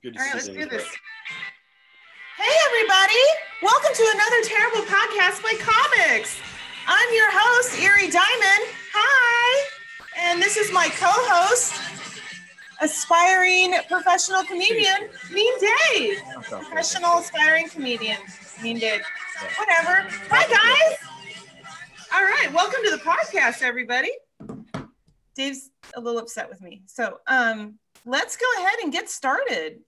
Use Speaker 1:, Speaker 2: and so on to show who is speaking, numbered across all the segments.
Speaker 1: Good to
Speaker 2: All right,
Speaker 1: see
Speaker 2: let's
Speaker 1: you.
Speaker 2: do this. Hey, everybody. Welcome to another terrible podcast by comics. I'm your host, Eerie Diamond. Hi. And this is my co-host, aspiring professional comedian, Mean Dave. Professional aspiring comedian, Mean Dave. Whatever. Hi, guys. All right, welcome to the podcast, everybody. Dave's a little upset with me. So let's go ahead and get started.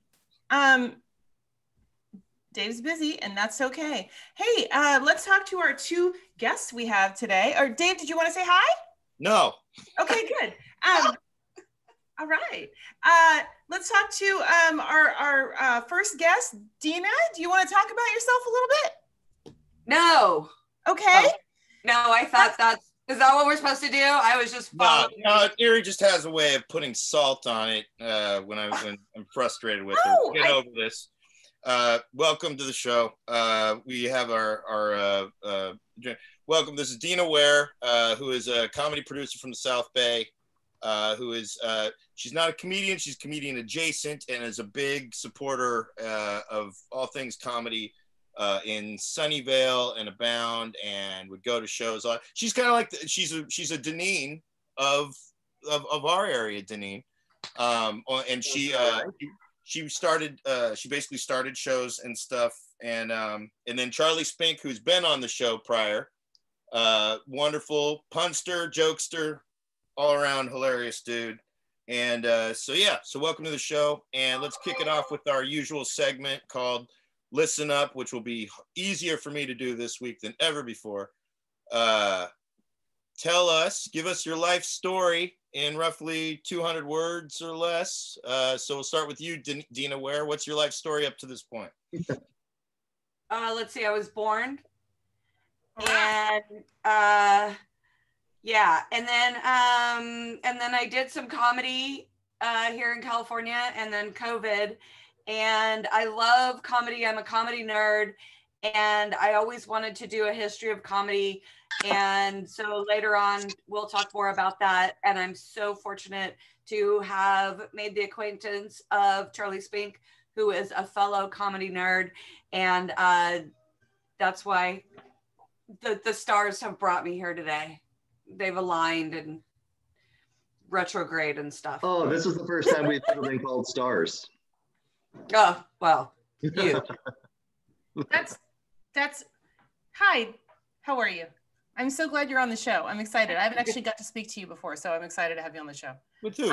Speaker 2: Dave's busy, and that's okay. Hey, let's talk to our two guests we have today. Or Dave, did you want to say hi?
Speaker 1: No.
Speaker 2: Okay, good. All right. Let's talk to our first guest, Dena. Do you want to talk about yourself a little bit?
Speaker 3: No.
Speaker 2: Okay.
Speaker 3: Oh, no, I thought is that what we're supposed to do? I was just following.
Speaker 1: No, Eerie just has a way of putting salt on it when I'm frustrated with her. We'll get over this. Welcome to the show. We have our welcome. This is Dena Ware, who is a comedy producer from the South Bay. Who is she's not a comedian, she's comedian adjacent, and is a big supporter of all things comedy in Sunnyvale and Abound, and would go to shows. She's kind of like she's a Deneen of our area, Deneen, and she basically started shows and stuff, and then Charlie Spink, who's been on the show prior, wonderful punster, jokester, all around hilarious dude. And so welcome to the show, and let's kick it off with our usual segment called Listen Up, which will be easier for me to do this week than ever before. Give us your life story in roughly 200 words or less. So we'll start with you, Dena Ware. What's your life story up to this point?
Speaker 3: Let's see, I was born, and and then I did some comedy here in California, and then COVID. And I love comedy. I'm a comedy nerd, and I always wanted to do a history of comedy. And so later on, we'll talk more about that. And I'm so fortunate to have made the acquaintance of Charlie Spink, who is a fellow comedy nerd. And that's why the stars have brought me here today. They've aligned and retrograde and stuff.
Speaker 4: Oh, this is the first time we've ever been called stars.
Speaker 3: Oh, well, you.
Speaker 2: That's hi, how are you? I'm so glad you're on the show. I'm excited. I haven't actually got to speak to you before, so I'm excited to have you on the show.
Speaker 1: With who?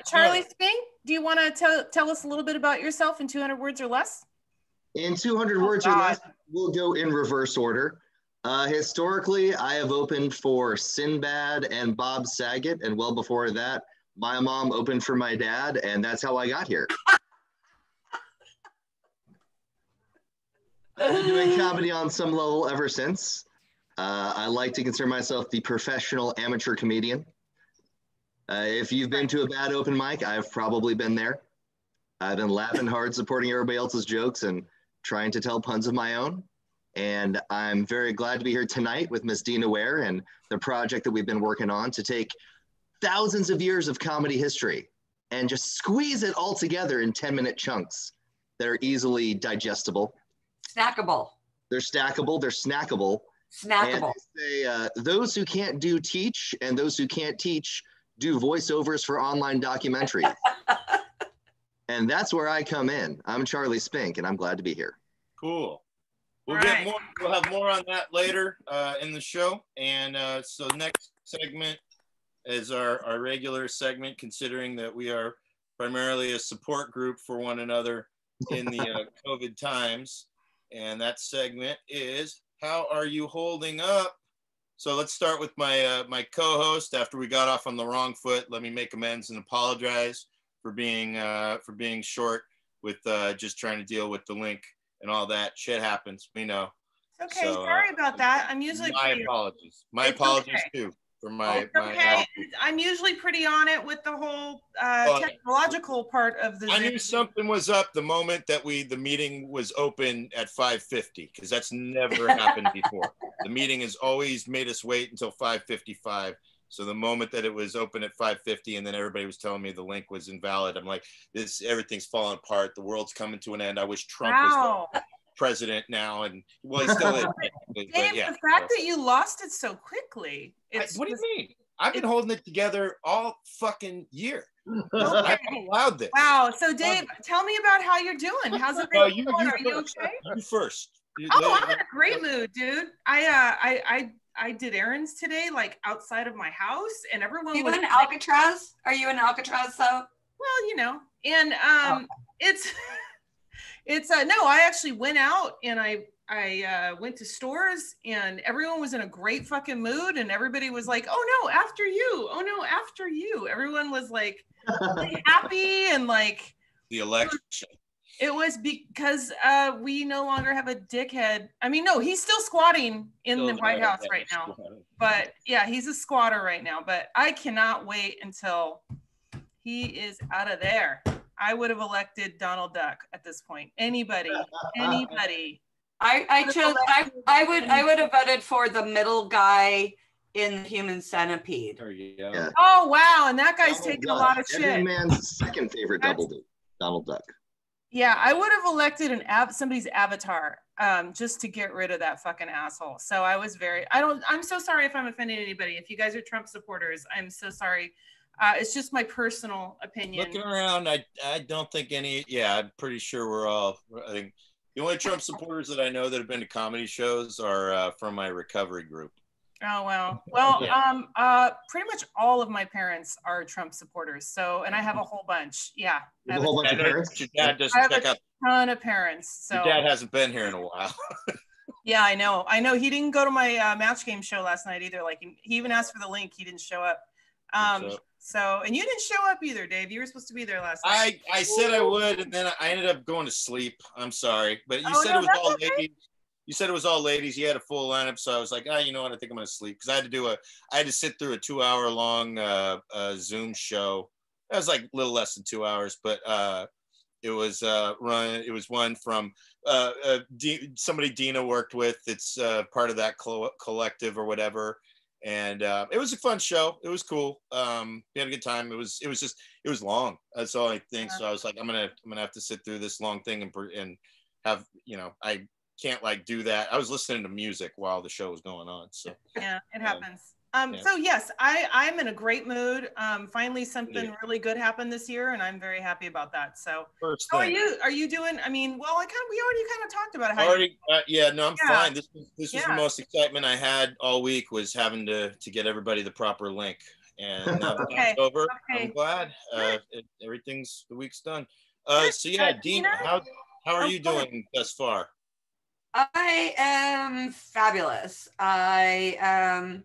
Speaker 2: Charlie Spink, do you want to tell us a little bit about yourself in 200 words or less?
Speaker 4: In 200 words or less, we'll go in reverse order. Historically, I have opened for Sinbad and Bob Saget, and well before that, my mom opened for my dad, and that's how I got here. I've been doing comedy on some level ever since. I like to consider myself the professional amateur comedian. If you've been to a bad open mic, I've probably been there. I've been laughing hard, supporting everybody else's jokes, and trying to tell puns of my own. And I'm very glad to be here tonight with Miss Dena Ware and the project that we've been working on to take thousands of years of comedy history and just squeeze it all together in 10-minute chunks that are easily digestible.
Speaker 3: Snackable.
Speaker 4: They're stackable, they're snackable.
Speaker 3: Snackable.
Speaker 4: And they say, those who can't do teach, and those who can't teach do voiceovers for online documentaries. And that's where I come in. I'm Charlie Spink, and I'm glad to be here.
Speaker 1: Cool. We'll get more. We'll have more on that later in the show. And so next segment is our regular segment, considering that we are primarily a support group for one another in the COVID times. And that segment is, how are you holding up? So let's start with my co-host. After we got off on the wrong foot, let me make amends and apologize for being short with just trying to deal with the link and all that. Shit happens, we know.
Speaker 2: Okay, so, sorry about that. I'm usually
Speaker 1: my apologies. My apologies too for my.
Speaker 2: I'm usually pretty on it with the whole technological part of the.
Speaker 1: I knew something was up the moment that the meeting was open at 5:50, because that's never happened before. The meeting has always made us wait until 5:55, So the moment that it was open at 5:50 and then everybody was telling me the link was invalid, I'm like, everything's falling apart. The world's coming to an end. I wish Trump was the president now. And well, he still is.
Speaker 2: Dave, the fact that you lost it so quickly.
Speaker 1: What do you mean? I've been holding it together all fucking year. I'm allowed this.
Speaker 2: Wow. So Dave, tell me about how you're doing. How's it going? Are you okay?
Speaker 1: You first.
Speaker 2: I'm in a great mood, dude. I did errands today, like outside of my house, and everyone was
Speaker 3: in Alcatraz. Are you in Alcatraz though?
Speaker 2: Well, you know, and it's no. I actually went out and I went to stores, and everyone was in a great fucking mood, and everybody was like, "Oh no, after you! Oh no, after you!" Everyone was like really happy and like
Speaker 1: the election.
Speaker 2: It was because we no longer have a dickhead. I mean, no, he's still squatting in the White House right now. But yeah, he's a squatter right now. But I cannot wait until he is out of there. I would have elected Donald Duck at this point. Anybody.
Speaker 3: I would have voted for the middle guy in the Human Centipede.
Speaker 4: Yeah.
Speaker 2: Oh wow, and that guy's taking a lot of shit.
Speaker 4: Every man's second favorite Donald Duck.
Speaker 2: Yeah, I would have elected somebody's avatar just to get rid of that fucking asshole. So I was I'm so sorry if I'm offending anybody. If you guys are Trump supporters, I'm so sorry. It's just my personal opinion.
Speaker 1: Looking around, I don't think I'm pretty sure I think the only Trump supporters that I know that have been to comedy shows are from my recovery group.
Speaker 2: Oh, wow. Well, yeah. Pretty much all of my parents are Trump supporters. So, and I have a whole bunch. Yeah.
Speaker 4: I have a whole bunch of parents?
Speaker 1: Your dad doesn't check out.
Speaker 2: Ton of parents. So
Speaker 1: your dad hasn't been here in a while.
Speaker 2: Yeah, I know. He didn't go to my Match Game show last night either. Like he even asked for the link. He didn't show up. So, and you didn't show up either, Dave. You were supposed to be there last night.
Speaker 1: I said I would, and then I ended up going to sleep. I'm sorry, but you said it was all ladies. You said it was all ladies. You had a full lineup, so I was like, you know what? I think I'm gonna sleep because I had to sit through a 2-hour long Zoom show. That was like a little less than 2 hours, but it was one from somebody Dena worked with. It's part of that collective or whatever. And it was a fun show. It was cool. We had a good time. It was long. That's all I think. So I was like, I'm gonna have to sit through this long thing and have, I can't like do that. I was listening to music while the show was going on. So
Speaker 2: yeah, it happens. So yes, I'm in a great mood. Finally something really good happened this year, and I'm very happy about that. So how are you doing? I mean, well, we already kind of talked about it.
Speaker 1: I'm fine. This was the most excitement I had all week, was having to get everybody the proper link. And now that it's over, I'm glad. The week's done. So yeah, Dena, how are you doing thus far?
Speaker 3: I am fabulous. I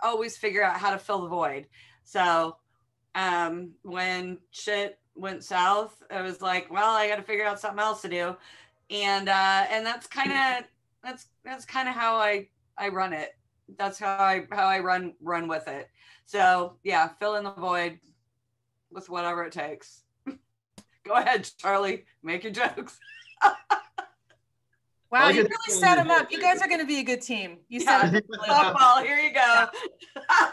Speaker 3: always figure out how to fill the void. So when shit went south, I was like, well, I got to figure out something else to do, and that's kind of how I run it. That's how I run with it. So yeah, fill in the void with whatever it takes. Go ahead, Charlie, make your jokes.
Speaker 2: Wow, you really set him up. You guys are going to be a good team. You set him up.
Speaker 3: Softball, here you go.
Speaker 2: That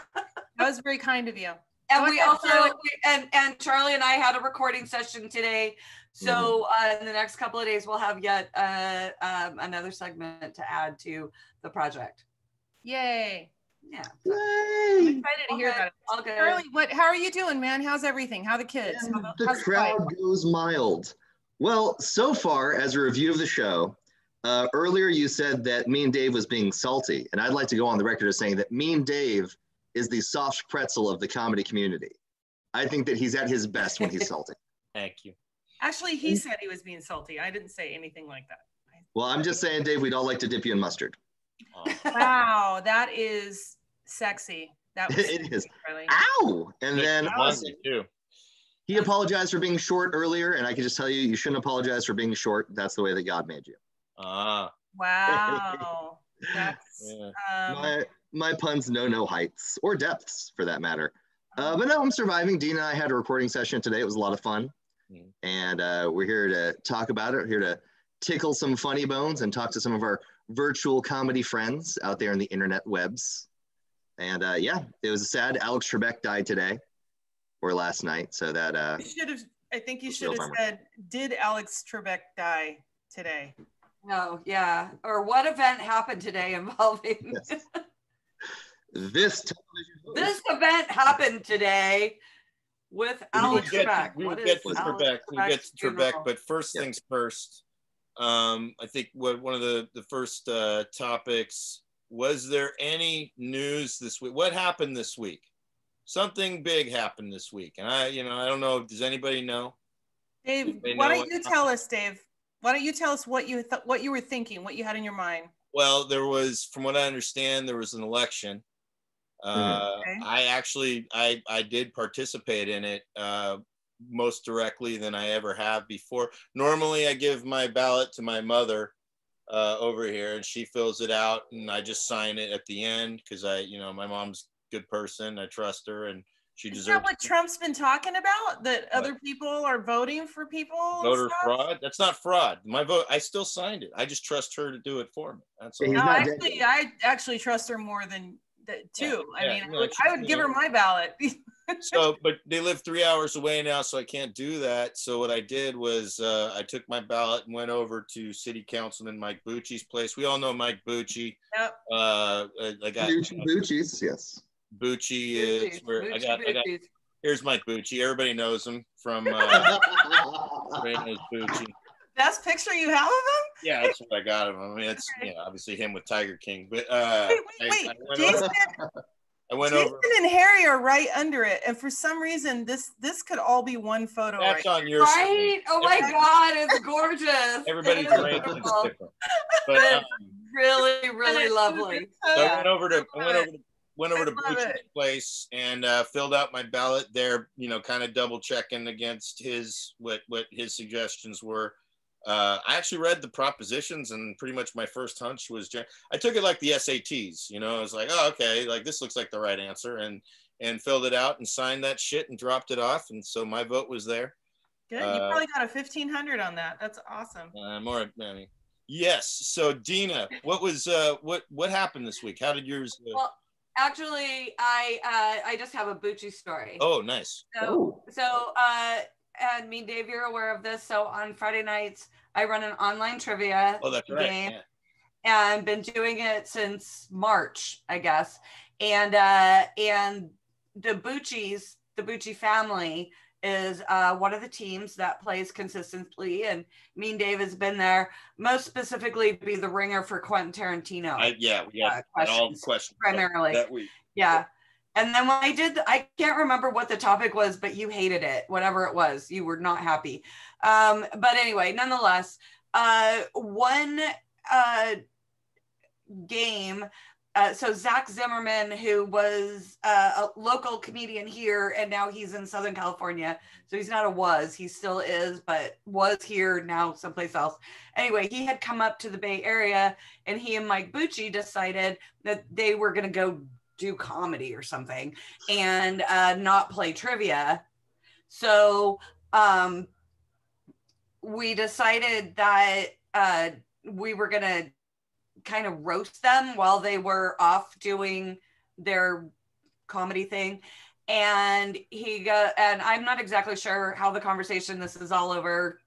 Speaker 2: was very kind of you.
Speaker 3: And and Charlie and I had a recording session today. So in the next couple of days, we'll have yet another segment to add to the project.
Speaker 2: Yay.
Speaker 3: Yeah.
Speaker 2: Yay. I'm excited to hear about it. Charlie, how are you doing, man? How's everything? How are the kids?
Speaker 4: The crowd goes mild. Well, so far, as a review of the show, earlier you said that Mean Dave was being salty, and I'd like to go on the record as saying that Mean Dave is the soft pretzel of the comedy community. I think that he's at his best when he's salty.
Speaker 1: Thank you.
Speaker 2: Actually, he said he was being salty. I didn't say anything like that.
Speaker 4: Well, I'm just saying, Dave, we'd all like to dip you in mustard.
Speaker 2: Wow, that is sexy. That was
Speaker 4: it is.
Speaker 2: Really.
Speaker 4: Ow! And then he apologized for being short earlier, and I can just tell you, you shouldn't apologize for being short. That's the way that God made you.
Speaker 2: Wow. That's
Speaker 4: my puns know no heights or depths for that matter. But no, I'm surviving. Dena and I had a recording session today. It was a lot of fun. And we're here to talk about it. We're here to tickle some funny bones and talk to some of our virtual comedy friends out there in the internet webs. And yeah, it was sad. Alex Trebek died today or last night. So that
Speaker 2: I think you should have said, did Alex Trebek die today?
Speaker 3: No, yeah. Or what event happened today involving
Speaker 4: yes. This
Speaker 3: event happened today with Alex Trebek.
Speaker 1: We will get to Trebek. We'll get to Trebek, but first things first. I think one of the first topics, was there any news this week? What happened this week? Something big happened this week, and I don't know. Does anybody know?
Speaker 2: Dave, why don't you tell us, Dave? Why don't you tell us what you were thinking, what you had in your mind?
Speaker 1: Well, there was, from what I understand, there was an election.
Speaker 2: Okay.
Speaker 1: I did participate in it most directly than I ever have before. Normally, I give my ballot to my mother over here, and she fills it out, and I just sign it at the end because my mom's a good person. I trust her, and she deserves.
Speaker 2: Is that what Trump's been talking about? That other people are voting for people?
Speaker 1: Voter fraud? That's not fraud. My vote, I still signed it. I just trust her to do it for me. That's all.
Speaker 2: No, I actually trust her more than too. I would give her my ballot.
Speaker 1: So, but they live 3 hours away now, so I can't do that. So what I did was I took my ballot and went over to City Councilman Mike Bucci's place. We all know Mike Bucci.
Speaker 2: Yep.
Speaker 4: Bucci's, yes.
Speaker 1: Bucci is where I got. Here's Mike Bucci. Everybody knows him from Raymond's Bucci.
Speaker 2: Best picture you have of him?
Speaker 1: Yeah, that's what I got of him. I mean, it's obviously him with Tiger King. But
Speaker 2: wait. Jason
Speaker 1: over.
Speaker 2: And Harry are right under it, and for some reason, this could all be one photo.
Speaker 1: That's
Speaker 2: right
Speaker 1: on your
Speaker 3: right. Oh my God, it's gorgeous.
Speaker 1: Everybody's arrangement is different, but
Speaker 3: really, really lovely.
Speaker 1: So I went over to Bucci's place and filled out my ballot there. Kind of double checking against what his suggestions were. I actually read the propositions, and pretty much my first hunch was I took it like the SATs. I was like, oh, okay, like this looks like the right answer, and filled it out and signed that shit and dropped it off, and so my vote was there.
Speaker 2: Good. You probably got a 1,500 on that. That's awesome.
Speaker 1: Yes. So Dena, what happened this week? How did yours?
Speaker 3: Well, actually, I just have a Bucci story.
Speaker 1: Oh, nice.
Speaker 3: So and me and Dave, you're aware of this. So on Friday nights, I run an online trivia game, and been doing it since March, I guess. And the Bucci family is one of the teams that plays consistently, and me and Dave has been there, most specifically be the ringer for Quentin Tarantino.
Speaker 1: We had all the questions
Speaker 3: primarily
Speaker 1: that week.
Speaker 3: Yeah. And then when I did, I can't remember what the topic was, but you hated it, whatever it was. You were not happy. But anyway, nonetheless, one game. So Zach Zimmerman, who was a local comedian here, and now he's in Southern California. So he's not he still is, but was here, now someplace else. Anyway, he had come up to the Bay Area, and he and Mike Bucci decided that they were going to go do comedy or something and not play trivia. So we decided that we were going to kind of roast them while they were off doing their comedy thing. And and I'm not exactly sure how the conversation, this is all over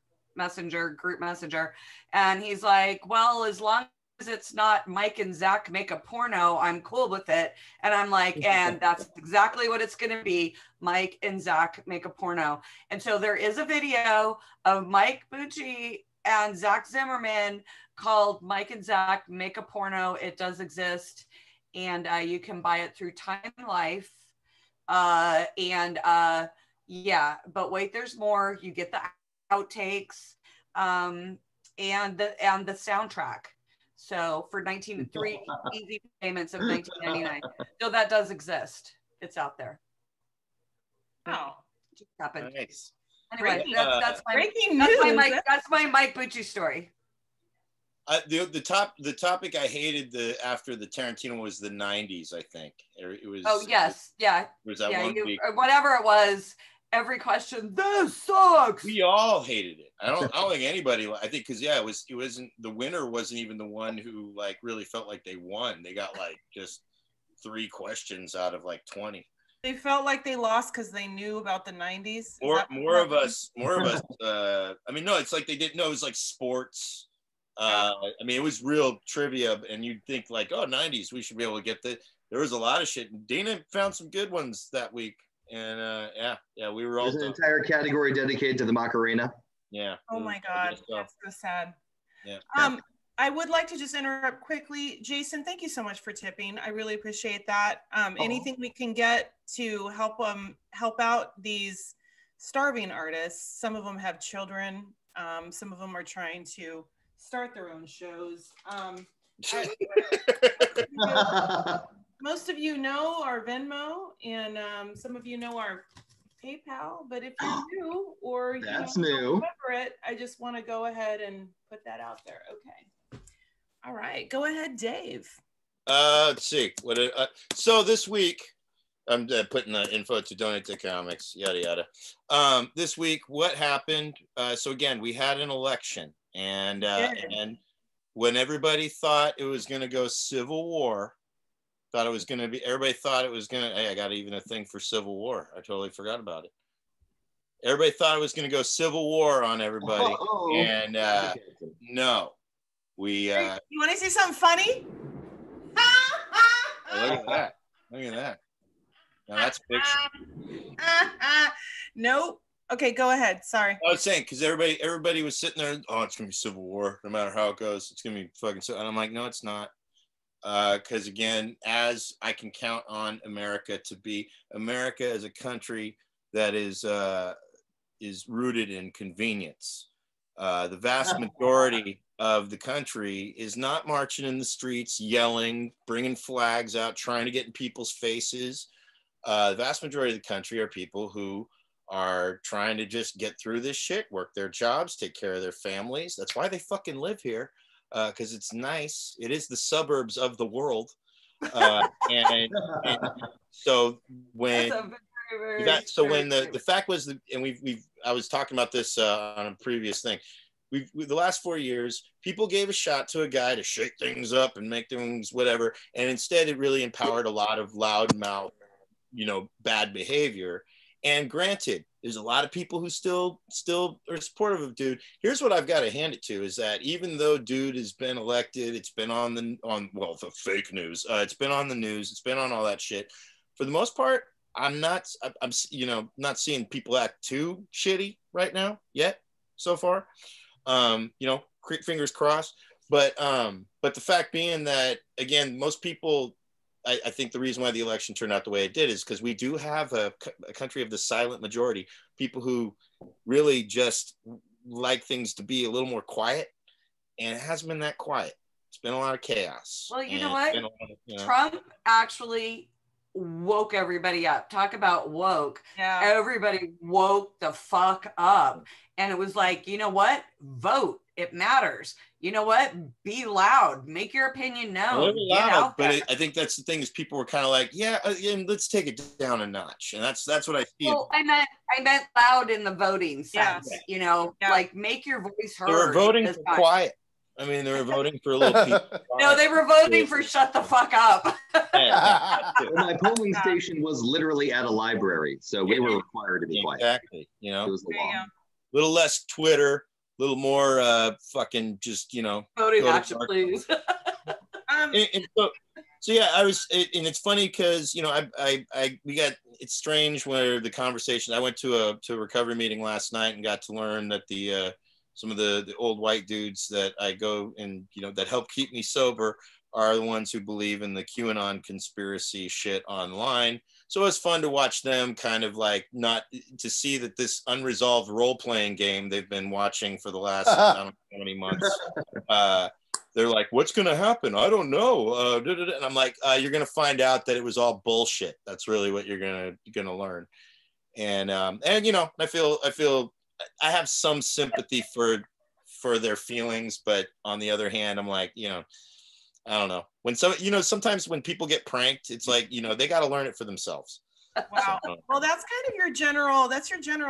Speaker 3: group messenger. And he's like, well, as long as it's not Mike and Zach make a porno, I'm cool with it. And I'm like, and that's exactly what it's going to be. Mike and Zach make a porno. And so there is a video of Mike Bucci and Zach Zimmerman called Mike and Zach Make a Porno. It does exist. And you can buy it through Time Life. Yeah, but wait, there's more. You get the outtakes and the soundtrack. So for 3 easy payments of $19.99. So that does exist. It's out there.
Speaker 2: Oh,
Speaker 3: it just happened.
Speaker 1: Nice.
Speaker 3: Anyway, that's my Mike Bucci story.
Speaker 1: The topic I hated after the Tarantino was the 90s, I think. It was.
Speaker 3: Oh yes, yeah.
Speaker 1: It was that one week.
Speaker 3: Whatever it was, every question, this sucks.
Speaker 1: We all hated it. I don't think anybody, I think, because it wasn't, the winner wasn't even the one who like really felt like they won. They got like just 3 questions out of like 20.
Speaker 2: They felt like they lost because they knew about the 90s.
Speaker 1: More of us. I mean, no, it's like they didn't know. It was like sports. I mean, it was real trivia, and you'd think like, oh, 90s, we should be able to get that. There was a lot of shit. And Dana found some good ones that week, and we were all.
Speaker 4: There's an entire category dedicated to the Macarena.
Speaker 1: Yeah.
Speaker 2: Oh my God, that's so sad.
Speaker 1: Yeah.
Speaker 2: I would like to just interrupt quickly. Jason, thank you so much for tipping. I really appreciate that. Anything we can get to help out these starving artists. Some of them have children. Some of them are trying to start their own shows. Most of you know our Venmo, and some of you know our PayPal. But if you're new or
Speaker 4: that's
Speaker 2: don't
Speaker 4: new,
Speaker 2: remember it, I just want to go ahead and put that out there. Okay. All right, go ahead, Dave.
Speaker 1: Let's see. So this week, I'm putting the info to donate to comics, yada yada. This week, what happened? So again, we had an election, and when everybody thought it was going to go civil war, everybody thought it was going to. Hey, I got even a thing for Civil War. I totally forgot about it. Everybody thought it was going to go Civil War on everybody, and no. You
Speaker 2: want to see something funny?
Speaker 1: Look at that. Look at that. Now that's fiction.
Speaker 2: Nope. Okay, go ahead. Sorry.
Speaker 1: I was saying, because everybody was sitting there, oh, it's going to be Civil War. No matter how it goes, it's going to be fucking so. And I'm like, no, it's not. Because again, as I can count on America to be, America as a country that is rooted in convenience. The vast majority of the country is not marching in the streets, yelling, bringing flags out, trying to get in people's faces. The vast majority of the country are people who are trying to just get through this shit, work their jobs, take care of their families. That's why they fucking live here, because it's nice. It is the suburbs of the world. And so when the fact was that, and I was talking about this on a previous thing. The last 4 years, people gave a shot to a guy to shake things up and make things whatever, and instead it really empowered a lot of loudmouth, bad behavior. And granted, there's a lot of people who still are supportive of dude. Here's what I've got to hand it to is that even though dude has been elected, it's been on the fake news, it's been on the news, it's been on all that shit. For the most part, I'm not seeing people act too shitty right now yet so far. Fingers crossed. But the fact being that, again, most people, I think the reason why the election turned out the way it did is because we do have a country of the silent majority, people who really just like things to be a little more quiet, and it hasn't been that quiet. It's been a lot of chaos.
Speaker 3: Well, you know what? Trump actually woke everybody up. Talk about woke.
Speaker 2: Yeah.
Speaker 3: Everybody woke the fuck up. And it was like, you know what? Vote. It matters. You know what? Be loud. Make your opinion known. Get out there.
Speaker 1: But I think that's the thing is people were kind of like, and let's take it down a notch. And that's what I feel.
Speaker 3: Well, I meant loud in the voting sense. Yeah. Like make your voice heard.
Speaker 1: They were voting for quiet. I mean, they were voting for a little people.
Speaker 3: No, they were voting for shut the fuck up.
Speaker 4: My polling station was literally at a library, so we were required to be quiet.
Speaker 1: Exactly.
Speaker 4: It was the law.
Speaker 1: A little less Twitter, a little more fucking just,
Speaker 3: voting action, please.
Speaker 1: So yeah, I was, and it's funny because, it's strange where the conversation, I went to a recovery meeting last night and got to learn that some of the old white dudes that I go and, that help keep me sober are the ones who believe in the QAnon conspiracy shit online. So it's fun to watch them kind of like not to see that this unresolved role-playing game they've been watching for the last I don't know how many months. They're like, what's going to happen? I don't know. And I'm like, you're going to find out that it was all bullshit. That's really what you're going to learn. And I feel I have some sympathy for their feelings, but on the other hand, I'm like, I don't know. When sometimes when people get pranked, it's like, they got to learn it for themselves.
Speaker 2: Wow. Well, that's kind of your general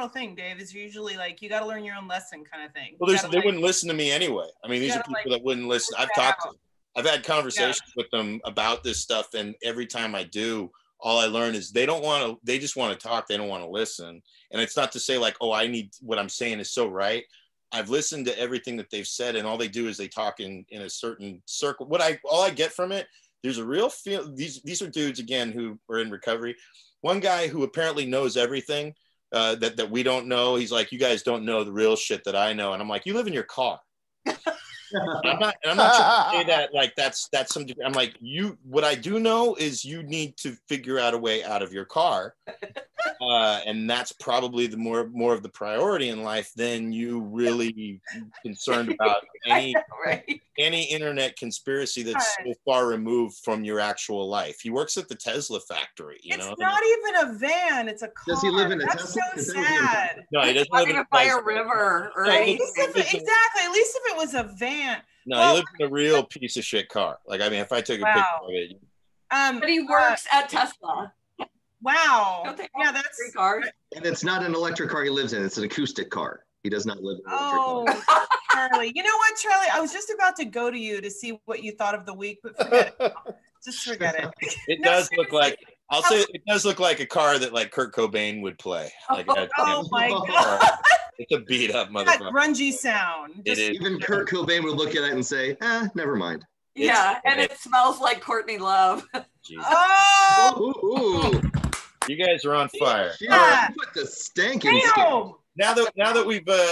Speaker 2: thing, Dave, is usually like, you got to learn your own lesson kind of thing.
Speaker 1: Well, they wouldn't listen to me anyway. I mean, these are people that wouldn't listen. I've had conversations with them about this stuff. And every time I do, all I learn is they just want to talk. They don't want to listen. And it's not to say like, oh, what I'm saying is so right. I've listened to everything that they've said, and all they do is they talk in a certain circle. All I get from it, there's a real feel. These are dudes, again, who are in recovery. One guy who apparently knows everything that we don't know. He's like, you guys don't know the real shit that I know. And I'm like, you live in your car. I'm not trying to say that like that's some. I'm like, what I do know is you need to figure out a way out of your car, and that's probably the more of the priority in life than you really concerned about any internet conspiracy that's so far removed from your actual life. He works at the Tesla factory. It's
Speaker 2: not even a van; it's a car.
Speaker 4: Does he live in a
Speaker 2: That's
Speaker 4: Tesla?
Speaker 2: so sad.
Speaker 1: No, he doesn't live in
Speaker 3: by a river.
Speaker 2: Exactly. At least if it was a van.
Speaker 1: No, he lives in a real piece of shit car. Like, I mean, if I took a picture of it.
Speaker 3: But he works at Tesla.
Speaker 2: Wow. Yeah, that's
Speaker 3: free cars.
Speaker 4: And it's not an electric car he lives in. It's an acoustic car. He does not live in an electric car.
Speaker 2: Charlie. You know what, Charlie? I was just about to go to you to see what you thought of the week, but forget it. Just forget it.
Speaker 1: It does look like, I'll say it does look like a car that like Kurt Cobain would play. Like,
Speaker 2: my God.
Speaker 1: It's a beat up motherfucker.
Speaker 2: That grungy sound.
Speaker 1: It is.
Speaker 4: Even Kurt Cobain would look at it and say, never mind.
Speaker 3: Yeah, and it smells like Courtney Love.
Speaker 2: Oh!
Speaker 1: You guys are on fire.
Speaker 2: Yeah.
Speaker 4: Put the stank in.
Speaker 1: Now that we've
Speaker 2: Are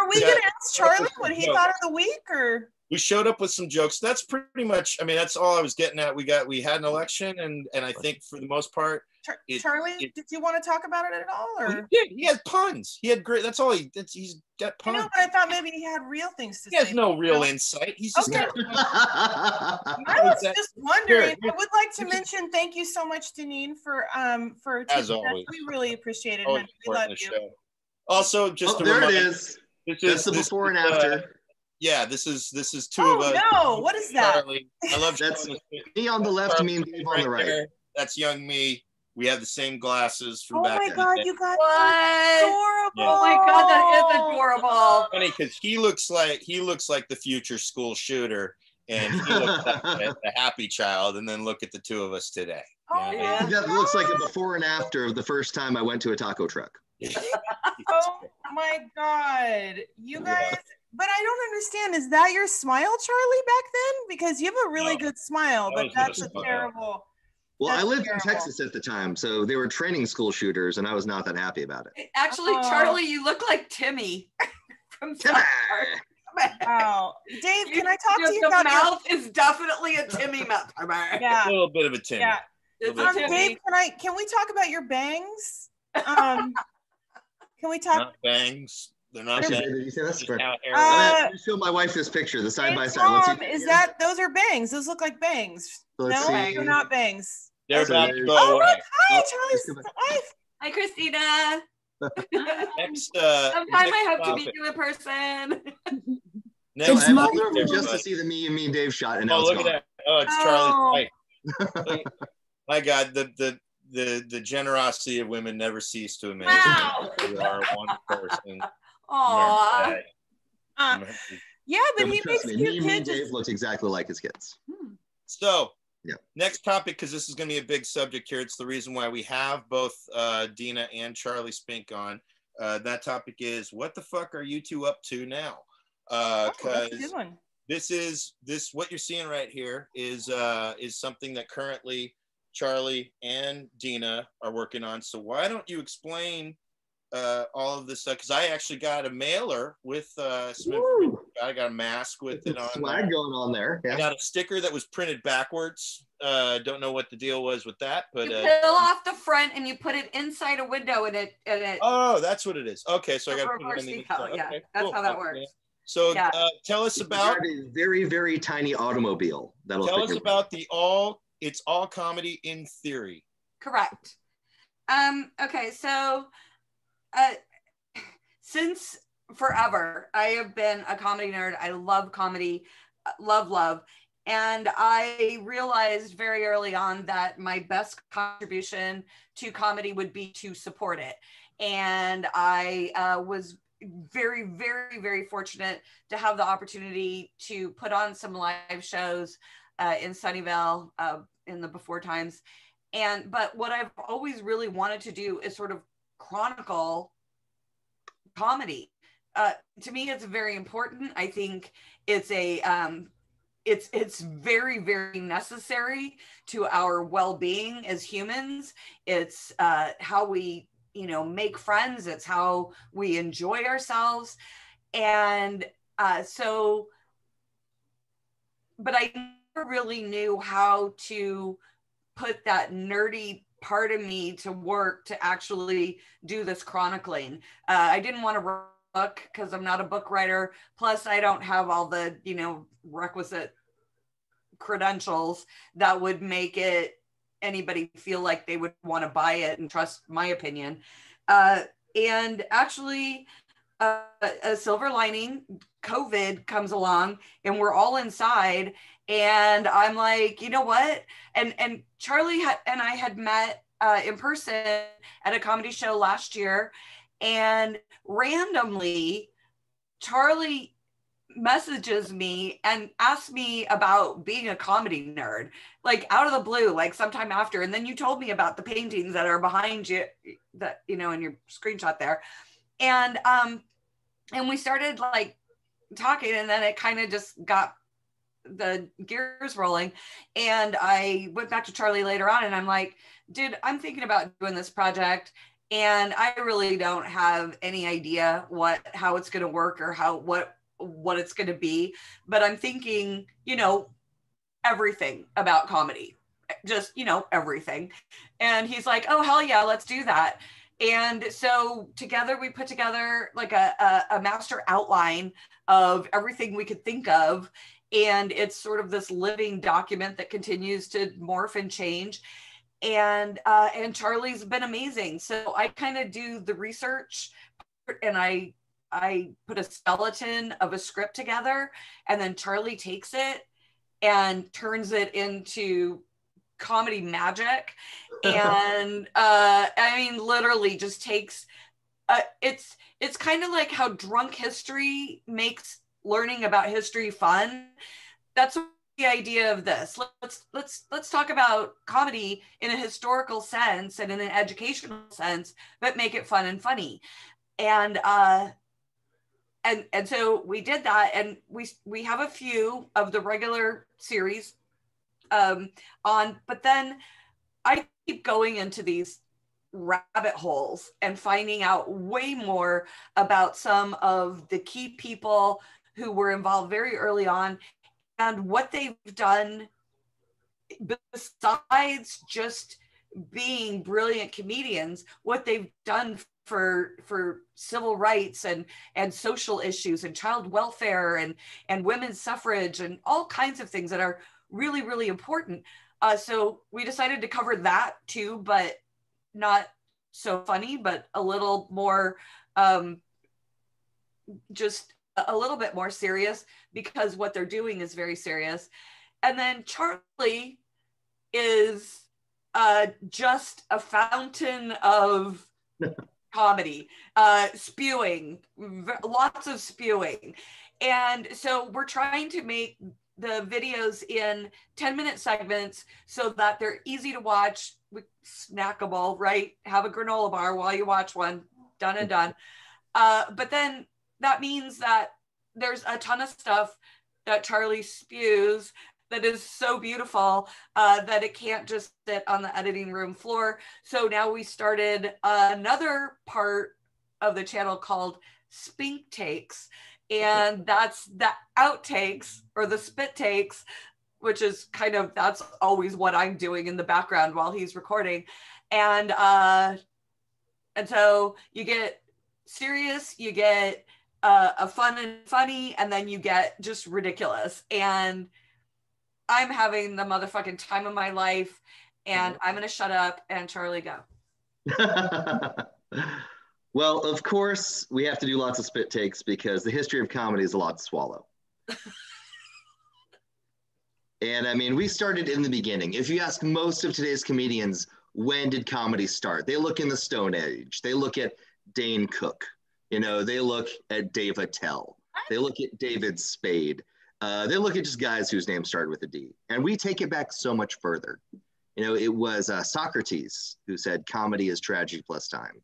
Speaker 2: we gonna ask Charlie what he thought of the week, or?
Speaker 1: We showed up with some jokes. That's pretty much, I mean, that's all I was getting at. We had an election, and I think for the most part,
Speaker 2: Charlie, did you want to talk about it at all, or?
Speaker 1: He had puns. He had great. That's all he's got puns.
Speaker 2: I know, but I thought maybe he had real things to say.
Speaker 1: He has no real insight. He's just.
Speaker 2: Okay. I was just wondering. I would like to mention thank you so much, Deneen, for
Speaker 1: as always.
Speaker 2: We really appreciate it.
Speaker 1: We love you. Show. Also, just
Speaker 4: there it is. That's the before and after.
Speaker 1: Yeah, this is two of us.
Speaker 2: Oh no! What is that?
Speaker 1: Charlie. I love
Speaker 4: that's me on the left, me and Dave on the right.
Speaker 1: There. That's young me. We have the same glasses from back in the day.
Speaker 2: Oh my God, you got
Speaker 3: adorable!
Speaker 2: Yeah.
Speaker 3: Oh my God, that is adorable.
Speaker 1: Funny because he looks like the future school shooter, and he looks like the happy child. And then look at the two of us today.
Speaker 4: That looks like a before and after of the first time I went to a taco truck.
Speaker 2: Oh my God, you guys. But I don't understand. Is that your smile, Charlie, back then? Because you have a really good smile, but that's a terrible.
Speaker 4: Well, I lived in Texas at the time, so they were training school shooters, and I was not that happy about it.
Speaker 3: Actually, Charlie, you look like Timmy from South Park.
Speaker 2: Wow. Dave, can I talk to you about
Speaker 3: your mouth is definitely a Timmy mouth.
Speaker 2: Yeah.
Speaker 1: A little bit of a Timmy.
Speaker 2: Yeah. Dave, can we talk about your bangs? Can we talk?
Speaker 1: Not bangs. They're not bangs.
Speaker 4: Did you say that's right? Show my wife this picture, the side by side.
Speaker 2: Those are bangs? Those look like bangs. No, they're not bangs.
Speaker 1: They're about to go away.
Speaker 2: Look, hi, Charlie's wife.
Speaker 3: Hi, Christina.
Speaker 1: Next,
Speaker 3: sometime I hope to meet you in person.
Speaker 1: Next,
Speaker 4: just to see the me and Dave shot, and now
Speaker 1: look at that! Oh, it's Charlie's wife. My God, the generosity of women never cease to amaze me. You are one person.
Speaker 3: Aww.
Speaker 2: Yeah, but he makes cute kids.
Speaker 4: Me and Dave looked exactly like his kids.
Speaker 1: So, next topic, because this is going to be a big subject here. It's the reason why we have both Dena and Charlie Spink on. That topic is, what the fuck are you two up to now? Because this what you're seeing right here is something that currently Charlie and Dena are working on. So why don't you explain all of this stuff? Because I actually got a mailer with I got a mask with it on.
Speaker 4: Swag going on there.
Speaker 1: I got a sticker that was printed backwards. Don't know what the deal was with that, but
Speaker 3: you peel off the front and you put it inside a window and it.
Speaker 1: Oh, that's what it is. Okay, so I got to put it in the
Speaker 3: inside. Yeah, okay, that's how that works.
Speaker 1: So tell us about
Speaker 4: a very, very tiny automobile.
Speaker 1: Tell us about it's all comedy in theory.
Speaker 3: Correct. Okay, so since forever, I have been a comedy nerd. I love comedy, love. And I realized very early on that my best contribution to comedy would be to support it. And I was very, very, very fortunate to have the opportunity to put on some live shows in Sunnyvale in the before times. But what I've always really wanted to do is sort of chronicle comedy. To me, it's very important. I think it's it's very, very necessary to our well-being as humans. It's how we, make friends. It's how we enjoy ourselves. And but I never really knew how to put that nerdy part of me to work to actually do this chronicling. I didn't want to write a book because I'm not a book writer. Plus, I don't have all the, requisite credentials that would make anybody feel like they would want to buy it and trust my opinion. And actually, a silver lining, COVID comes along and we're all inside. And I'm like, you know what? And Charlie and I had met in person at a comedy show last year. And randomly, Charlie messages me and asks me about being a comedy nerd, like out of the blue, like sometime after. And then you told me about the paintings that are behind you, that, in your screenshot there. And we started like talking, and then it kind of just got the gears rolling. And I went back to Charlie later on and I'm like, dude, I'm thinking about doing this project and I really don't have any idea how it's going to work or what it's going to be, but I'm thinking, everything about comedy, just, everything. And he's like, oh, hell yeah, let's do that. And so together we put together like a master outline of everything we could think of. And it's sort of this living document that continues to morph and change. And Charlie's been amazing. So I kind of do the research, and I put a skeleton of a script together, and then Charlie takes it and turns it into comedy magic. And literally just takes it's kind of like how drunk history makes learning about history fun. That's the idea of this. Let's talk about comedy in a historical sense and in an educational sense, but make it fun and funny. And so we did that, and we have a few of the regular series on, but then I keep going into these rabbit holes and finding out way more about some of the key people who were involved very early on and what they've done besides just being brilliant comedians, what they've done for civil rights and social issues and child welfare and women's suffrage and all kinds of things that are really, really important. So we decided to cover that too, but not so funny, but a little more, just a little bit more serious, because what they're doing is very serious. And then Charlie is just a fountain of comedy, spewing, lots of spewing. And so we're trying to make the videos in 10-minute segments so that they're easy to watch, snackable, right? Have a granola bar while you watch one, done and done. But then that means that there's a ton of stuff that Charlie spews that is so beautiful that it can't just sit on the editing room floor. So now we started another part of the channel called Spink Takes. And that's the outtakes or the spit takes, which is that's always what I'm doing in the background while he's recording. And so you get serious, you get a fun and funny, and then you get just ridiculous. And I'm having the motherfucking time of my life, and I'm going to shut up and Charlie go.
Speaker 4: Well, of course, we have to do lots of spit takes because the history of comedy is a lot to swallow. And I mean, we started in the beginning. If you ask most of today's comedians, when did comedy start? They look in the Stone Age. They look at Dane Cook. You know, they look at Dave Attell. They look at David Spade. They look at just guys whose names started with a D. And we take it back so much further. You know, it was Socrates who said comedy is tragedy plus time.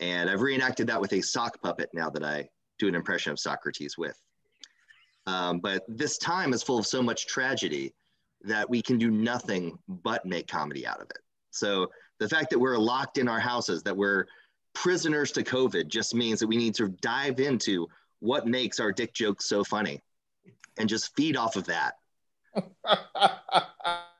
Speaker 4: And I've reenacted that with a sock puppet now that I do an impression of Socrates with. But this time is full of so much tragedy that we can do nothing but make comedy out of it. So the fact that we're locked in our houses, that we're prisoners to COVID, just means that we need to dive into what makes our dick jokes so funny and just feed off of that.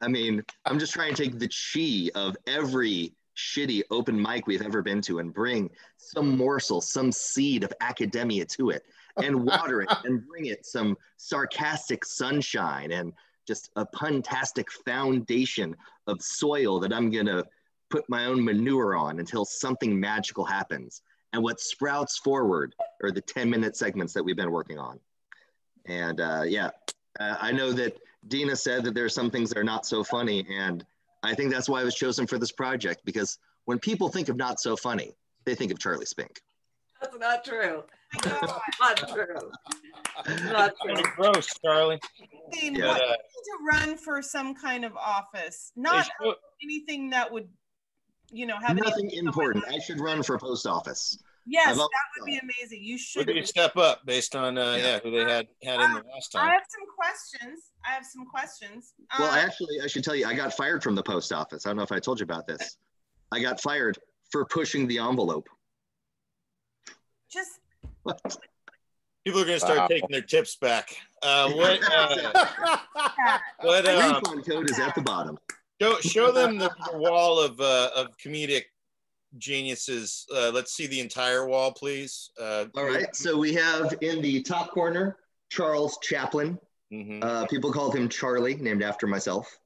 Speaker 4: I mean, I'm just trying to take the chi of every shitty open mic we've ever been to and bring some morsel, some seed of academia to it and water it and bring it some sarcastic sunshine and just a puntastic foundation of soil that I'm gonna put my own manure on until something magical happens. And what sprouts forward are the 10-minute segments that we've been working on. And I know that Dena said that there are some things that are not so funny, and I think that's why I was chosen for this project, because when people think of not so funny, they think of Charlie Spink.
Speaker 3: That's not true. Not true. Not true.
Speaker 1: Gross, Charlie.
Speaker 2: Dane, what you need to run for some kind of office, not anything that would, you know, have
Speaker 4: nothing important. I should run for post office.
Speaker 2: Yes, that would be amazing. You should.
Speaker 1: Would you step up based on who they had in the last time?
Speaker 2: I have some questions.
Speaker 4: Well, actually, I should tell you, I got fired from the post office. I don't know if I told you about this. I got fired for pushing the envelope.
Speaker 2: Just
Speaker 4: what?
Speaker 1: People are going to start taking their tips back. What
Speaker 4: refund code is at the bottom.
Speaker 1: Show them the wall of comedic geniuses. Let's see the entire wall, please.
Speaker 4: All right. So we have in the top corner Charles Chaplin. Mm-hmm. People called him Charlie, named after myself.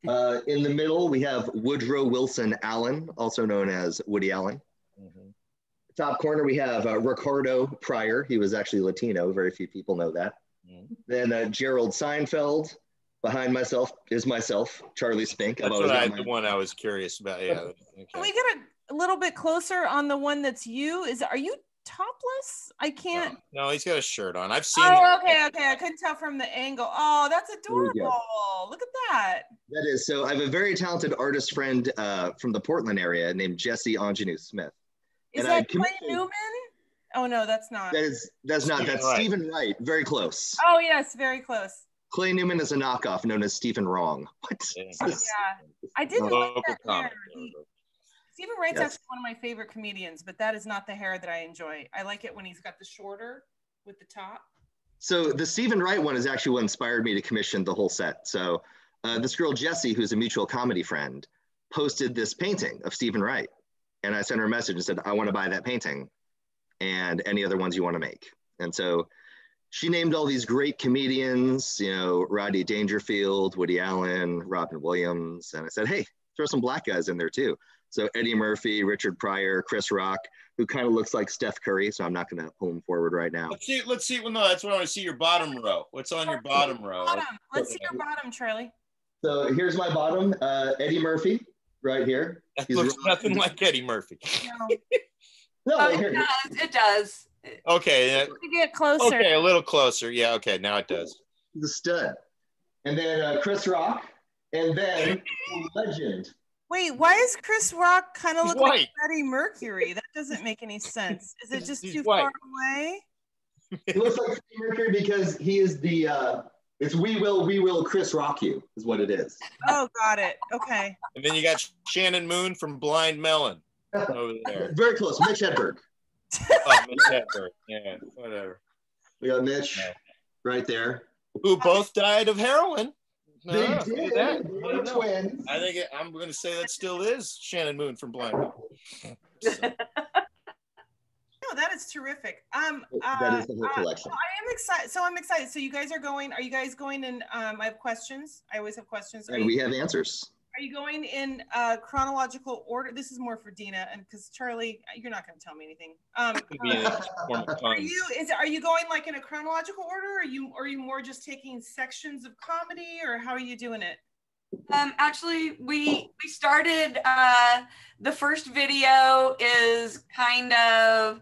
Speaker 4: In the middle, we have Woodrow Wilson Allen, also known as Woody Allen. Mm-hmm. Top corner, we have Ricardo Pryor. He was actually Latino. Very few people know that. Mm-hmm. Then Gerald Seinfeld. Behind myself is myself, Charlie Spink.
Speaker 1: That's the one I was curious about. Yeah. Okay.
Speaker 2: Can we get a little bit closer on the one that's you? Are you topless? I can't.
Speaker 1: No, he's got a shirt on. I've seen.
Speaker 2: Oh, okay. I couldn't tell from the angle. Oh, that's adorable. Look at that.
Speaker 4: That is. So I have a very talented artist friend from the Portland area named Jesse Ingenue Smith.
Speaker 2: Is that Clay Newman? Oh no, that's not.
Speaker 4: That's not. That's Stephen Wright. Very close.
Speaker 2: Oh yes, very close.
Speaker 4: Clay Newman is a knockoff known as Stephen Wrong. What?
Speaker 2: Yeah, I didn't like that hair. Stephen Wright's actually one of my favorite comedians, but that is not the hair that I enjoy. I like it when he's got the shorter with the top.
Speaker 4: So the Stephen Wright one is actually what inspired me to commission the whole set. So this girl, Jessie, who's a mutual comedy friend, posted this painting of Stephen Wright. And I sent her a message and said, I want to buy that painting and any other ones you want to make. And so she named all these great comedians, you know, Rodney Dangerfield, Woody Allen, Robin Williams. And I said, hey, throw some black guys in there too. So Eddie Murphy, Richard Pryor, Chris Rock, who kind of looks like Steph Curry. So I'm not going to pull him forward right now.
Speaker 1: Let's see. Well, no, that's what I want to see, your bottom row. What's on your bottom row?
Speaker 2: Let's see your bottom, Charlie.
Speaker 4: So here's my bottom, Eddie Murphy right here.
Speaker 1: That looks nothing like Eddie Murphy.
Speaker 4: No,
Speaker 3: it does.
Speaker 1: Okay.
Speaker 2: Get closer.
Speaker 1: Okay, a little closer. Yeah, okay, now it does.
Speaker 4: The stud. And then Chris Rock. And then legend.
Speaker 2: Wait, why is Chris Rock kind of look like Freddie Mercury? That doesn't make any sense. Is it just too far away?
Speaker 4: He looks like Freddie Mercury because he is the it's we will Chris Rock you is what it is.
Speaker 2: Oh, got it. Okay.
Speaker 1: And then you got Shannon Moon from Blind Melon over there.
Speaker 4: Very close. Mitch Hedberg.
Speaker 1: Oh, Mitch Hedberg. Yeah, whatever.
Speaker 4: We got Mitch right there.
Speaker 1: Who both died of heroin.
Speaker 4: They did. They were twins.
Speaker 1: I think I'm going to say that still is Shannon Moon from Blind Melon. So.
Speaker 2: No, that is terrific.
Speaker 4: That is the whole collection.
Speaker 2: I am excited. So I'm excited. So you guys are going? Are you guys going? And I have questions. I always have questions.
Speaker 4: And we have answers.
Speaker 2: Are you going in chronological order? This is more for Dena, and because Charlie, you're not going to tell me anything. Are you going like in a chronological order? Or are you more just taking sections of comedy, or how are you doing it?
Speaker 3: Actually, we started. The first video is kind of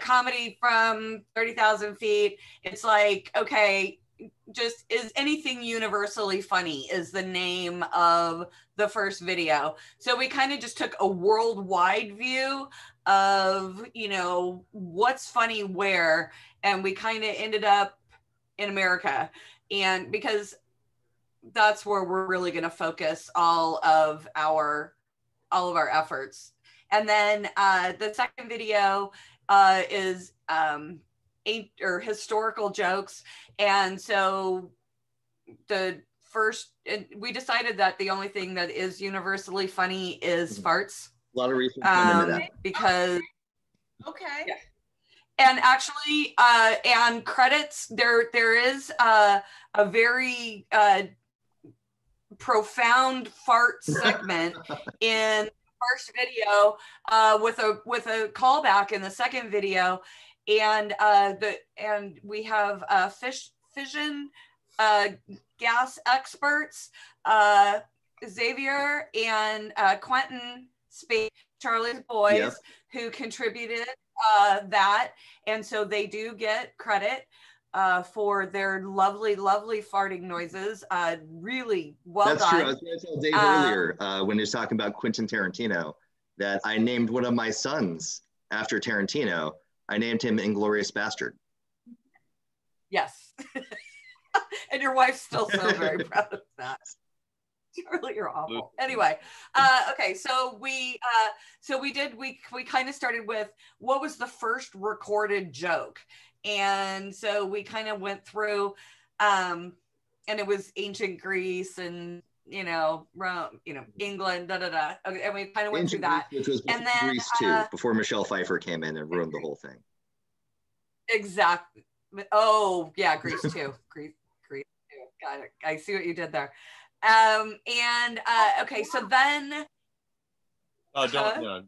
Speaker 3: comedy from 30,000 feet. It's like, okay, just is anything universally funny is the name of the first video. So we kind of just took a worldwide view of, you know, what's funny where, and we kind of ended up in America. And because that's where we're really going to focus all of our efforts. And then the second video is historical jokes. And so we decided that the only thing that is universally funny is farts.
Speaker 4: A lot of research into that.
Speaker 3: Because
Speaker 2: okay.
Speaker 3: Yeah. And actually, and credits, there is a very profound fart segment in the first video with a callback in the second video, and we have fission gas experts, Xavier and Quentin Spink, Charlie's boys,
Speaker 4: Yep.
Speaker 3: who contributed that, and so they do get credit for their lovely farting noises. Really well
Speaker 4: That's
Speaker 3: done.
Speaker 4: true. I was going to tell Dave earlier when he was talking about Quentin Tarantino that I named one of my sons after Tarantino. I named him Inglorious Bastard.
Speaker 3: Yes. And your wife's still so very proud of that. Charlie, you're awful. Anyway, okay, so we kind of started with what was the first recorded joke, and so we kind of went through, and it was ancient Greece and Rome, England, okay, and we kind of went through that,
Speaker 4: Which was
Speaker 3: and then
Speaker 4: Greece too, before Michelle Pfeiffer came in and ruined the whole thing.
Speaker 3: Exactly. Oh yeah, Greece too. Greece too. Got it. I see what you did there. Okay, so then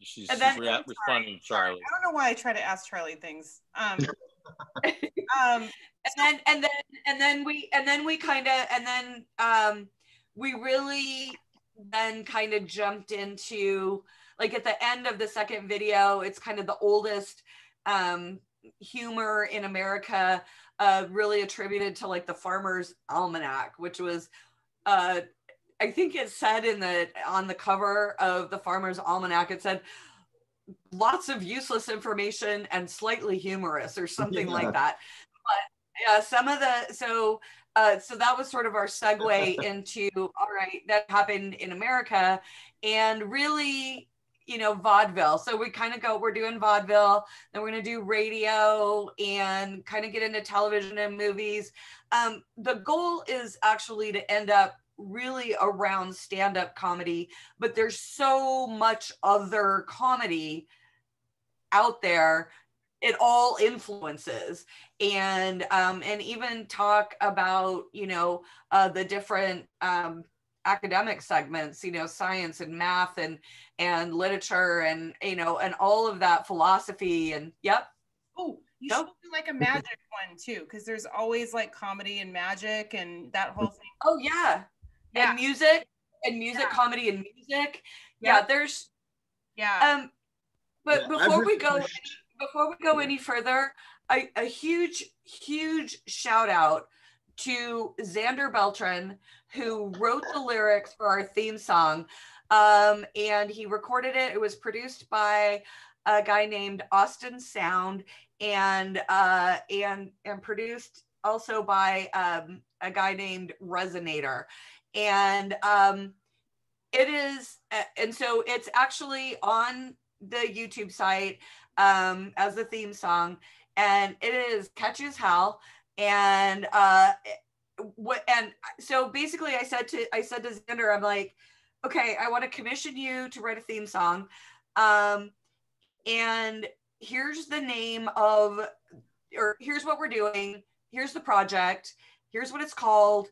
Speaker 1: she's responding to Charlie.
Speaker 2: I don't know why I try to ask Charlie things.
Speaker 3: And then we really then kind of jumped into, like, at the end of the second video, it's kind of the oldest humor in America, really attributed to like the Farmer's Almanac, which was I think it said on the cover of the Farmer's Almanac, it said lots of useless information and slightly humorous or something like that. But yeah, so that was sort of our segue into, all right, that happened in America, and really, vaudeville. So we're doing vaudeville, then we're going to do radio and kind of get into television and movies. The goal is actually to end up really around stand-up comedy, but there's so much other comedy out there. It all influences, and even talk about, the different academic segments, science and math and literature and, and all of that, philosophy, and yep.
Speaker 2: Oh, you should do like a magic one too, because there's always like comedy and magic and that whole thing.
Speaker 3: Oh yeah. And music, comedy and music. Yeah, there's but before we go any further, a huge shout out to Xander Beltran, who wrote the lyrics for our theme song, and he recorded it. It was produced by a guy named Austin Sound, and produced also by a guy named Resonator, and it is, and so it's actually on the YouTube site as the theme song, and it is catchy as hell. And so basically I said to Xander, I'm like, okay, I want to commission you to write a theme song, and here's the name of, or here's what we're doing, here's the project, here's what it's called,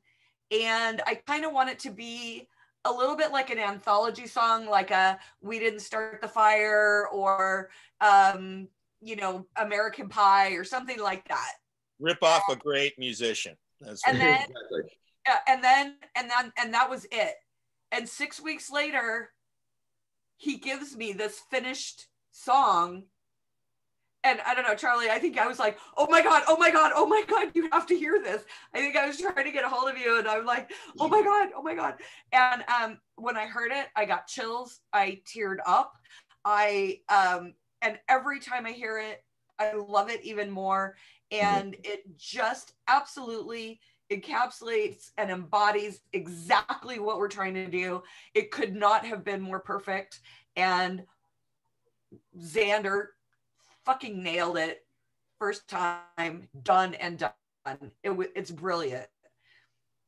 Speaker 3: and I kind of want it to be a little bit like an anthology song, like a "We Didn't Start the Fire" or you know, American Pie or something like that.
Speaker 1: Rip off a great musician. That's
Speaker 3: And then,
Speaker 4: Exactly.
Speaker 3: and that was it. And 6 weeks later, he gives me this finished song. And I don't know, Charlie, I think I was like, oh my God, oh my God, oh my God, you have to hear this. I think I was trying to get a hold of you, and I'm like, oh my God, oh my God. And when I heard it, I got chills. I teared up. And every time I hear it, I love it even more. And it just absolutely encapsulates and embodies exactly what we're trying to do. It could not have been more perfect. And Xander fucking nailed it. First time, done and done. It's brilliant.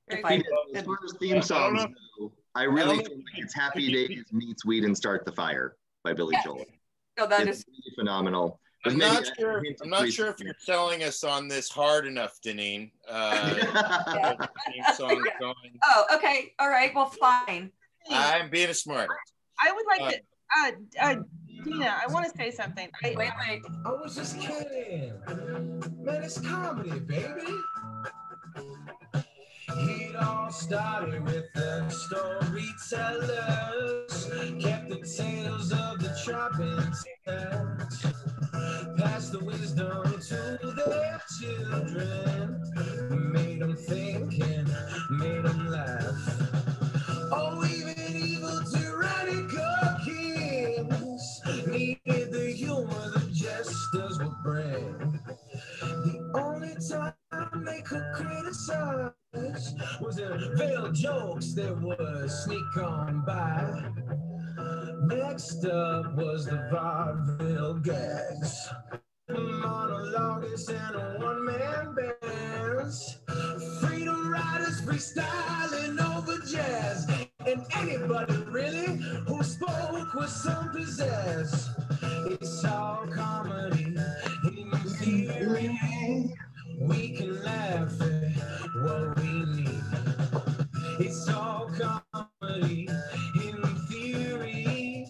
Speaker 4: As far as theme songs go, I really feel like it's Happy Days meets We Didn't Start the Fire by Billy Joel.
Speaker 3: No, that
Speaker 4: it's
Speaker 3: is
Speaker 4: really phenomenal.
Speaker 1: I'm not sure if you're selling us on this hard enough, Deneen. Song going.
Speaker 3: Oh, okay. All right. Well, fine.
Speaker 1: I'm being a smart.
Speaker 2: I would like to, Dena, I want to say something.
Speaker 3: Wait.
Speaker 5: I was just kidding. Man, it's comedy, baby. It all started with the storytellers, kept the tales of the chopping tales, passed the wisdom to their children, made them think and made them laugh. Oh, even evil tyrannical kings needed the humor the jesters would bring. The only time they could criticize was the veiled jokes that would sneak on by. Next up was the vaudeville gags, monologuists and one-man bands, freedom riders freestyling over jazz, and anybody really who spoke with some pizzazz. It's all comedy in theory. We can laugh at what we need. It's all comedy in theory.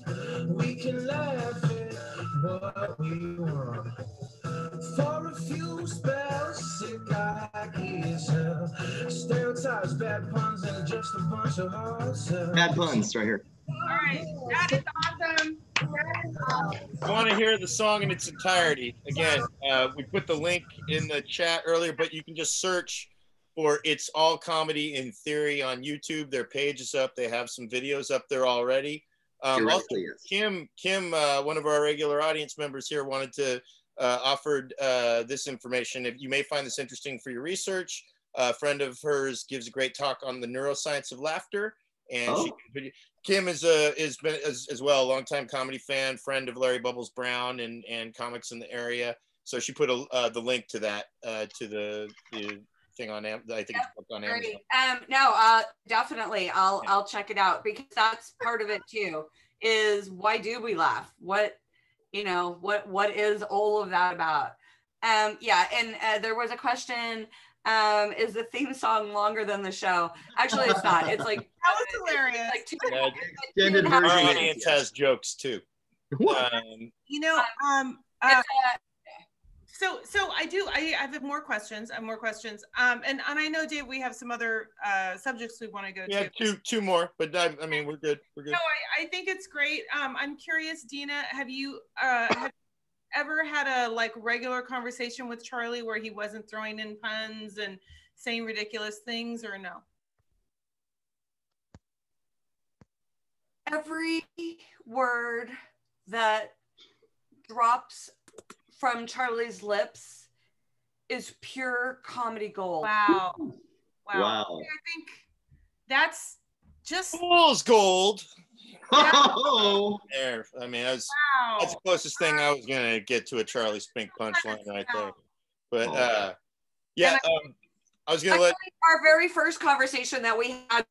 Speaker 5: We can laugh at what we want. For a few spells, sick ideas, stereotypes, bad puns, and just a bunch of hearts.
Speaker 4: Bad puns right here.
Speaker 2: All right, that is awesome.
Speaker 1: I want to hear the song in its entirety. Again, we put the link in the chat earlier, but you can just search for It's All Comedy in Theory on YouTube. Their page is up. They have some videos up there already. Also, Kim, one of our regular audience members here, wanted to offered this information. If you may find this interesting for your research, a friend of hers gives a great talk on the neuroscience of laughter, and Kim is been as well a longtime comedy fan, friend of Larry Bubbles Brown and comics in the area. So she put the link to that to the thing on I think it's booked on Amazon.
Speaker 3: Definitely I'll check it out, because that's part of it too. Is why do we laugh? What is all of that about? And there was a question, is the theme song longer than the show? Actually, it's not. It's like
Speaker 2: that was hilarious.
Speaker 1: Our audience has jokes too.
Speaker 2: So I have more questions. And I know, Dave, we have some other subjects we want to go to.
Speaker 1: Yeah, two more, but I mean, we're good.
Speaker 2: No, I think it's great. I'm curious, Dena, have you ever had a regular conversation with Charlie where he wasn't throwing in puns and saying ridiculous things, or no?
Speaker 3: Every word that drops from Charlie's lips is pure comedy gold.
Speaker 2: Wow.
Speaker 4: Wow.
Speaker 2: I think that's just
Speaker 1: fool's gold.
Speaker 4: Oh,
Speaker 1: there. I mean, that's the closest thing I was gonna get to a Charlie Spink punchline right there. But I was gonna let
Speaker 3: our very first conversation that we had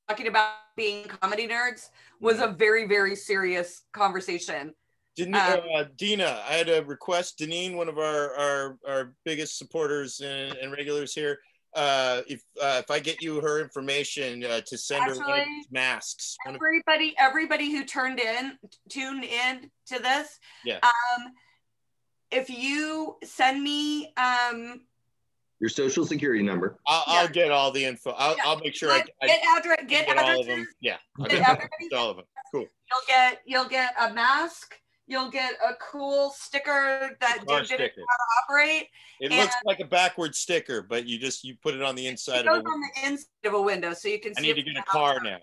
Speaker 3: talking about being comedy nerds was a very, very serious conversation.
Speaker 1: Dena, I had a request. Deneen, one of our biggest supporters and regulars here, if I get you her information to send her one of these masks.
Speaker 3: Everybody who tuned in to this,
Speaker 1: yeah.
Speaker 3: If you send me
Speaker 4: your social security number,
Speaker 1: I'll get all the info. I'll make sure I
Speaker 3: get
Speaker 1: all of them. Yeah, I'll get all of them. Cool.
Speaker 3: You'll get a mask. You'll get a cool sticker that Dave didn't know how to operate.
Speaker 1: It looks like a backward sticker, but you put it on the inside
Speaker 3: of the inside of a window, so you can see.
Speaker 1: I need to get a car now.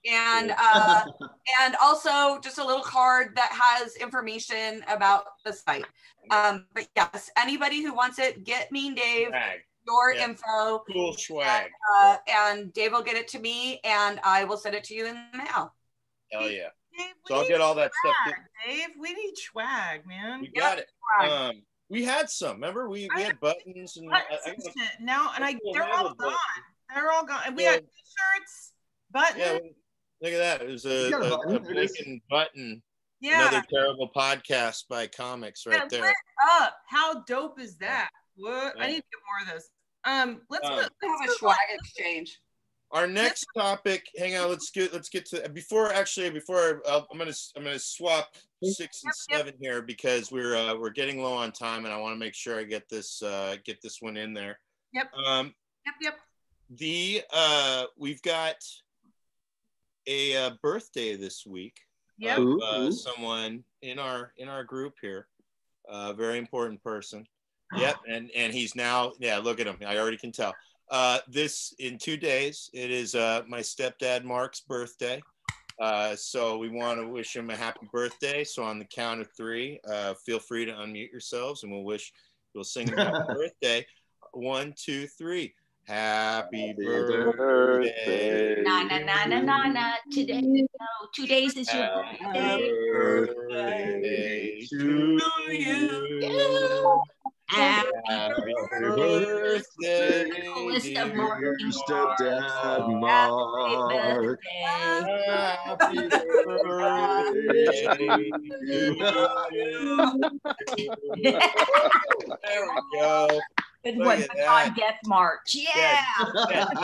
Speaker 3: And and also just a little card that has information about the site. But yes, anybody who wants it, get me and Dave your info.
Speaker 1: Cool swag.
Speaker 3: And Dave will get it to me, and I will send it to you in the mail.
Speaker 1: Hell yeah.
Speaker 2: Dave,
Speaker 1: so I'll get all that stuff.
Speaker 2: Dave, we need swag, man.
Speaker 1: We got it. We had some. Remember, we had buttons and
Speaker 2: now, and they're all gone. They're all gone. And we had t-shirts, buttons.
Speaker 1: Yeah, look at that. It was a blinking button.
Speaker 2: Yeah.
Speaker 1: Another terrible podcast by comics right there.
Speaker 2: Lit up. How dope is that? What? I need to get more of those. Let's
Speaker 3: have a swag exchange.
Speaker 1: Our next topic. Hang on. Let's get to before I'm gonna swap 6 and 7 here because we're getting low on time and I want to make sure I get this one in there.
Speaker 2: Yep. Yep.
Speaker 1: We've got a birthday this week.
Speaker 2: Yep.
Speaker 1: Someone in our group here, a very important person. Yep. And he's now, look at him. I already can tell. This in 2 days, it is my stepdad Mark's birthday. So we want to wish him a happy birthday. So on the count of 3, feel free to unmute yourselves and we'll sing him happy birthday. 1, 2, 3. Happy birthday.
Speaker 6: Na na na na na na. Today, no, 2 days is your
Speaker 1: birthday to you.
Speaker 6: Happy
Speaker 1: birthday,
Speaker 6: stepdad
Speaker 4: Mark.
Speaker 1: Happy birthday to you. There we go.
Speaker 6: Good one. God Death March. Yeah.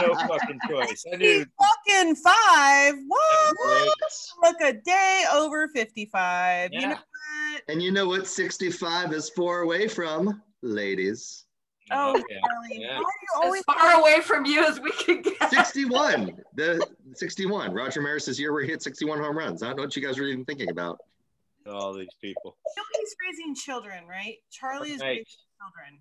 Speaker 1: No fucking choice. I knew.
Speaker 2: Fucking 5. What? Look, a day over 55.
Speaker 1: Yeah.
Speaker 2: You know what?
Speaker 4: And you know what 65 is far away from, ladies?
Speaker 2: Oh,
Speaker 1: yeah.
Speaker 2: Charlie.
Speaker 1: Yeah.
Speaker 2: Why do you always
Speaker 3: as far away from you as we can get.
Speaker 4: 61. The 61. Roger Maris's year where he hit 61 home runs. I don't know what you guys were even thinking about.
Speaker 1: All these people.
Speaker 2: Nobody's raising children, right? Charlie is raising children.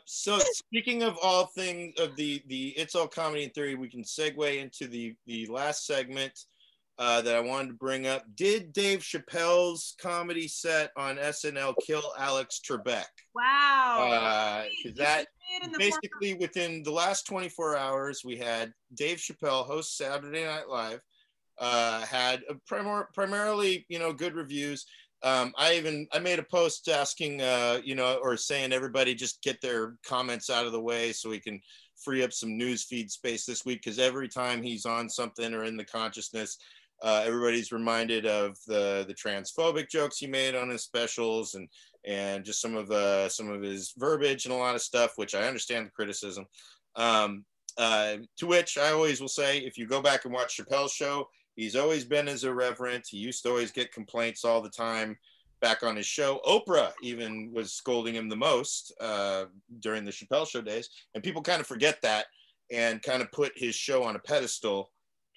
Speaker 1: So speaking of all things of the It's All Comedy in Theory, we can segue into the last segment that I wanted to bring up. Did Dave Chappelle's comedy set on SNL kill Alex Trebek?
Speaker 2: Wow.
Speaker 1: That basically within the last 24 hours, we had Dave Chappelle host Saturday Night Live, had primarily good reviews. I made a post asking, or saying everybody just get their comments out of the way so we can free up some news feed space this week. Because every time he's on something or in the consciousness, everybody's reminded of the transphobic jokes he made on his specials and just some of his verbiage and a lot of stuff, which I understand the criticism. To which I always will say, if you go back and watch Chappelle's show, he's always been as irreverent. He used to always get complaints all the time back on his show. Oprah even was scolding him the most during the Chappelle show days. And people kind of forget that and kind of put his show on a pedestal.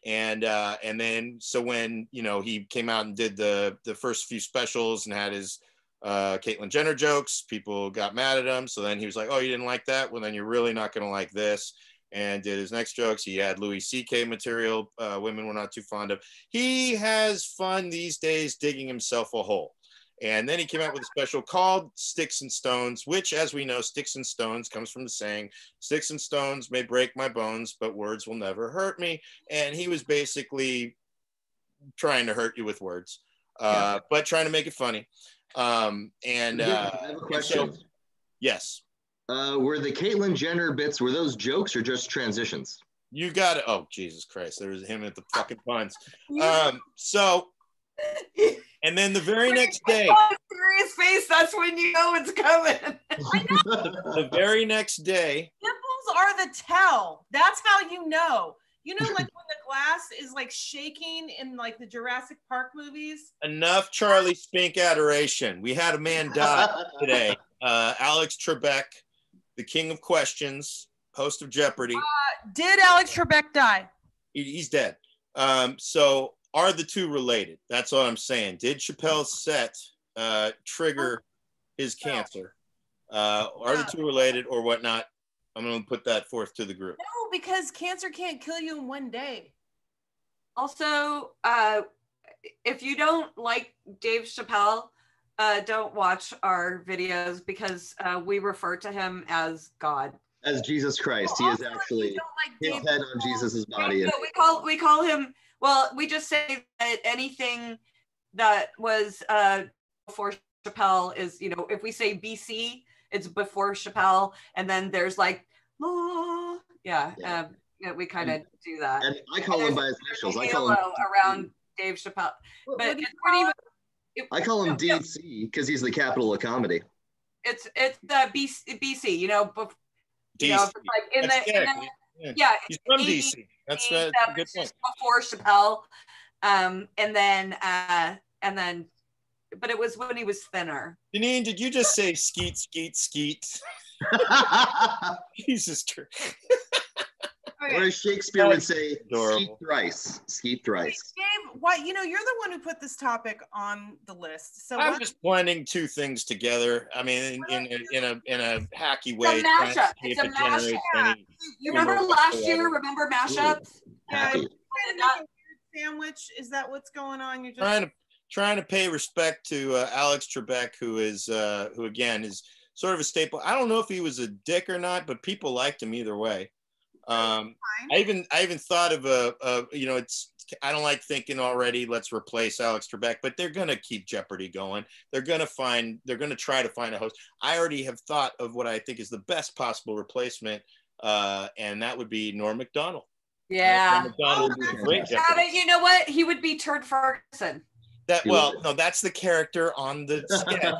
Speaker 1: And then, so when, he came out and did the first few specials and had his Caitlyn Jenner jokes, people got mad at him. So then he was like, oh, you didn't like that? Well, then you're really not going to like this. And did his next jokes. He had Louis C.K. material women were not too fond of. He has fun these days digging himself a hole. And then he came out with a special called Sticks and Stones, which, as we know, Sticks and Stones comes from the saying, sticks and stones may break my bones, but words will never hurt me. And he was basically trying to hurt you with words, but trying to make it funny. I have a question. So, yes.
Speaker 4: Were the Caitlyn Jenner bits, were those jokes or just transitions?
Speaker 1: You got it. Oh, Jesus Christ. There was him at the fucking puns. And then the very next day.
Speaker 3: Serious face, that's when you know it's coming.
Speaker 1: The very next day.
Speaker 2: Nipples are the tell. That's how you know. You know, like when the glass is like shaking in like the Jurassic Park movies.
Speaker 1: Enough Charlie Spink adoration. We had a man die today. Alex Trebek, the king of questions, host of Jeopardy.
Speaker 2: Did Alex Trebek die?
Speaker 1: He's dead. So are the two related? That's what I'm saying. Did Chappelle's set trigger his cancer? Are the two related or whatnot? I'm going to put that forth to the group.
Speaker 2: No, because cancer can't kill you in one day.
Speaker 3: Also, if you don't like Dave Chappelle, don't watch our videos because we refer to him as God.
Speaker 4: As Jesus Christ. He is actually his head on Jesus's body.
Speaker 3: No, we call him, well, we just say that anything that was before Chappelle is, you know, if we say BC, it's before Chappelle, and then there's like, we kind of do that.
Speaker 4: And I call him by his initials. I call him
Speaker 3: around Dave Chappelle, but
Speaker 4: I call him DC because he's the capital of comedy.
Speaker 3: It's BC, you know, DC. You know, like
Speaker 1: he's from DC. That's a good point.
Speaker 3: Before Chappelle, and then, but it was when he was thinner.
Speaker 1: Janine, did you just say skeet, skeet, skeet? Jesus Christ.
Speaker 2: Okay.
Speaker 4: Or as Shakespeare would say, skeet thrice. Skeet thrice.
Speaker 2: Dave, why, you know, you're the one who put this topic on the list. So
Speaker 1: I'm just blending two things together. I mean, in a hacky way.
Speaker 3: It's a mashup. It's a mashup. You remember last year? Remember mashups?
Speaker 2: Yeah, sandwich. Is that what's going on? You're just
Speaker 1: trying to pay respect to Alex Trebek, who again is sort of a staple. I don't know if he was a dick or not, but people liked him either way. I even thought of I don't like thinking already, let's replace Alex Trebek, but they're going to keep Jeopardy going. They're going to try to find a host. I already have thought of what I think is the best possible replacement, and that would be Norm Macdonald.
Speaker 3: Yeah.
Speaker 1: Norm Macdonald would be great.
Speaker 3: You know what? He would be Turd Ferguson.
Speaker 1: That's the character on the sketch.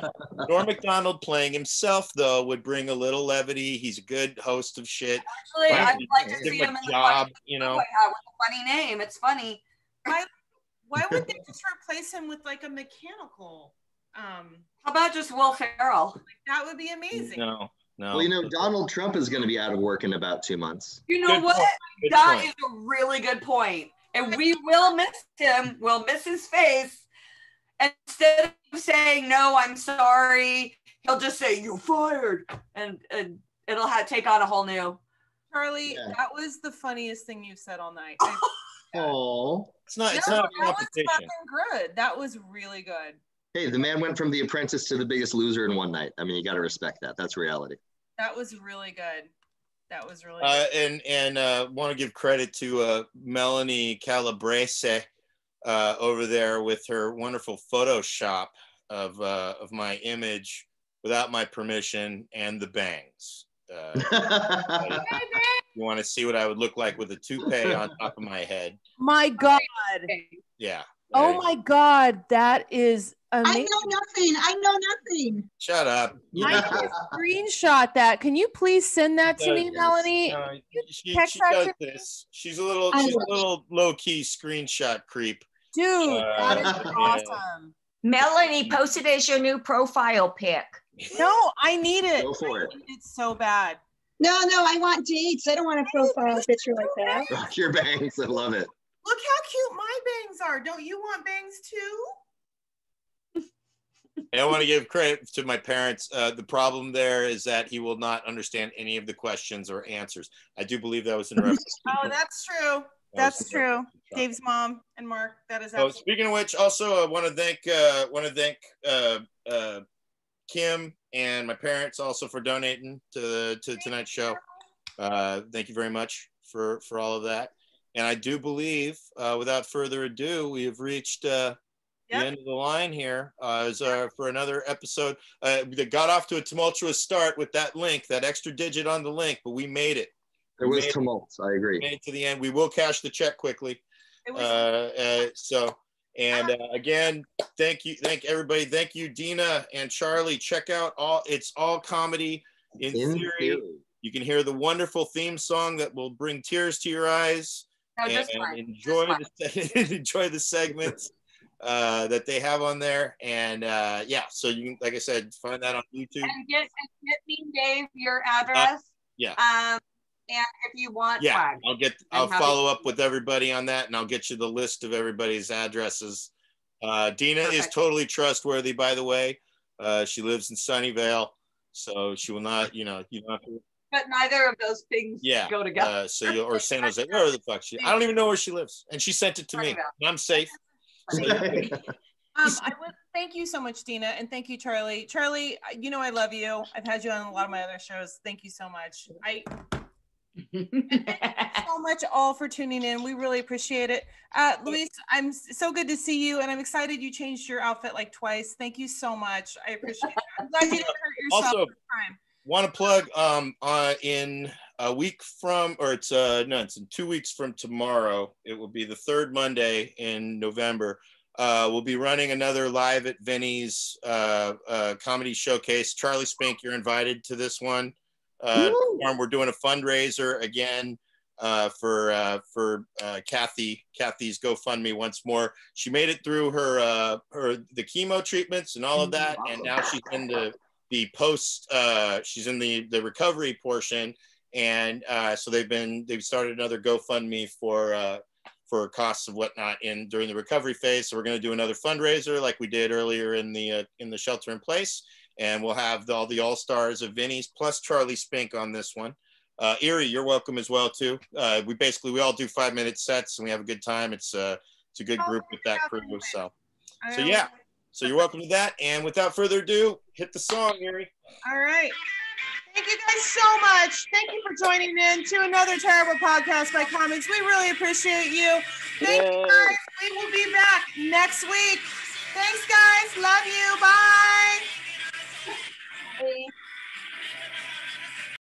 Speaker 1: Norm Macdonald playing himself, though, would bring a little levity. He's a good host of shit.
Speaker 3: Actually, I'd like to see him in
Speaker 1: job, you know.
Speaker 3: With a funny name. It's funny.
Speaker 2: Why would they just replace him with like a mechanical?
Speaker 3: How about just Will Ferrell?
Speaker 2: Like, that would be amazing.
Speaker 1: No.
Speaker 4: Well, you know, Donald Trump is going to be out of work in about 2 months.
Speaker 3: You know what? That is a really good point. And we will miss him. We'll miss his face. And instead of saying, no, I'm sorry, he'll just say, you're fired. And it'll take on a whole new.
Speaker 2: Charlie, that was the funniest thing you've said all night.
Speaker 4: Oh,
Speaker 1: it's not a competition.
Speaker 2: That was fucking good. That was really good.
Speaker 4: Hey, the man went from The Apprentice to The Biggest Loser in one night. I mean, you got to respect that. That's reality.
Speaker 2: That was really good. That was really good.
Speaker 1: And want to give credit to Melanie Calabrese over there with her wonderful Photoshop of my image without my permission and the bangs. You want to see what I would look like with a toupee on top of my head?
Speaker 2: My God.
Speaker 1: Yeah.
Speaker 2: Oh my God, that is amazing.
Speaker 7: I know nothing.
Speaker 1: Shut up.
Speaker 2: I can screenshot that. Can you please send that to me, Melanie?
Speaker 1: She does this. She's a little low-key screenshot creep.
Speaker 2: Dude, that is awesome.
Speaker 6: Melanie, post it as your new profile pic.
Speaker 2: No, I need it.
Speaker 4: Go for it.
Speaker 2: I need it so bad.
Speaker 7: No, I want dates. I don't want a profile picture like that.
Speaker 4: Rock your bangs. I love it.
Speaker 2: Look how cute my bangs are. Don't you want bangs too?
Speaker 1: I want to give credit to my parents. The problem there is that he will not understand any of the questions or answers. I do believe that was in reference.
Speaker 2: Oh, that's true. That's true. Dave's mom and Mark. That is.
Speaker 1: Oh, speaking of which, also I want to thank Kim and my parents also for donating to tonight's show. Thank you very much for all of that. And I do believe, without further ado, we have reached the end of the line here for another episode. That got off to a tumultuous start with that link, that extra digit on the link, but we made it.
Speaker 4: There was tumult. I agree.
Speaker 1: Made it to the end. We will cash the check quickly. Again, thank everybody. Thank you, Dena and Charlie. Check out It's All Comedy in theory. You can hear the wonderful theme song that will bring tears to your eyes.
Speaker 3: No,
Speaker 1: And enjoy the segments that they have on there. And yeah, so you can, like I said, find that on YouTube.
Speaker 3: And get me, Dave, your address.
Speaker 1: Yeah.
Speaker 3: And if you want
Speaker 1: yeah,
Speaker 3: swag.
Speaker 1: I'll follow up with everybody on that, and I'll get you the list of everybody's addresses. Dena is totally trustworthy, by the way. She lives in Sunnyvale, so she will not, you don't have to.
Speaker 3: But neither of those things go together.
Speaker 1: Or San Jose, where the fuck I don't even know where she lives, and she sent it to me. And I'm safe. So,
Speaker 2: thank you so much, Dena, and thank you, Charlie. Charlie, I love you. I've had you on a lot of my other shows. Thank you so much. Thank you so much all for tuning in. We really appreciate it. Luis, I'm so good to see you, and I'm excited you changed your outfit like twice. Thank you so much. I appreciate it. I'm glad you didn't hurt yourself
Speaker 1: also,
Speaker 2: this time.
Speaker 1: Want to plug in a week from, or it's in 2 weeks from tomorrow. It will be the third Monday in November. We'll be running another Live at Vinny's comedy showcase. Charlie Spink, you're invited to this one. We're doing a fundraiser again for Kathy's GoFundMe once more. She made it through the chemo treatments and all of that, and now she's in the post. She's in the recovery portion, and so they've started another GoFundMe for costs of whatnot during the recovery phase. So we're going to do another fundraiser like we did earlier in the shelter in place. And we'll have all the all-stars of Vinny's plus Charlie Spink on this one. Eerie, you're welcome as well too. We all do 5-minute sets and we have a good time. It's a good group with that crew. So yeah, so you're welcome to that. And without further ado, hit the song, Eerie.
Speaker 2: All right. Thank you guys so much. Thank you for joining in to another terrible podcast by Comics. We really appreciate you. Thank you guys. We will be back next week. Thanks guys. Love you. Bye.
Speaker 3: Hey.